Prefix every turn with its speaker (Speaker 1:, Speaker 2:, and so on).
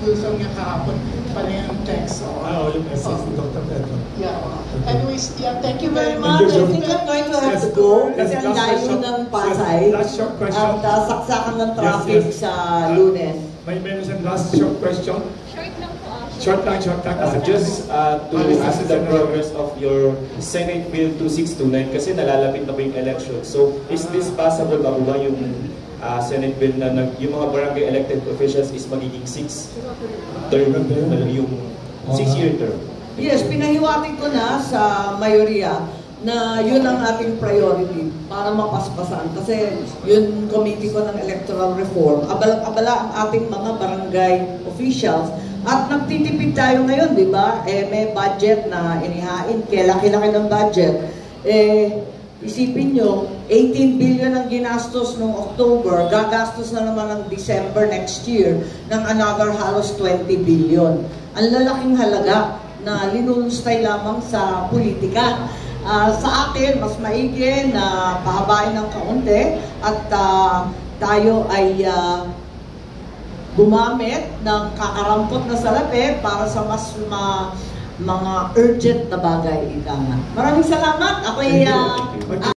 Speaker 1: Gulsong niya kahapon pa rin ang text.
Speaker 2: Yung message ni Dr. Pedro.
Speaker 1: Yeah. Anyways, yeah, thank you very
Speaker 3: much.
Speaker 1: much.
Speaker 3: I think I'm going to have to go kasi ang layo ng Pasay
Speaker 2: last short question.
Speaker 3: at saksakan ng traffic sa Lunes.
Speaker 2: May meron siyang last short question. Short lang.
Speaker 4: Just to ask the progress of your Senate Bill 2629 kasi nalalapit na po yung election. So, is this possible ba yung Senate Bill na yung mga barangay elected officials is magiging 6-term, yung 6-year term?
Speaker 3: Yes, pinahiwatig ko na sa mayorya na yun ang ating priority para mapaspasan. Kasi yun committee ko ng electoral reform. Abala ang ating mga barangay officials. At nagtitipid tayo ngayon, di ba? May budget na inihain, laki-laki ng budget. Isipin nyo, 18 billion ang ginastos noong October, gagastos na naman ng December next year ng another halos 20 billion. Ang lalaking halaga na linulustay lamang sa politika. Sa akin, mas maigi na pahabain ng kaunti at tayo ay gumamit ng kakarampot na salapi para sa mas mga urgent na bagay. Maraming salamat. Ako'y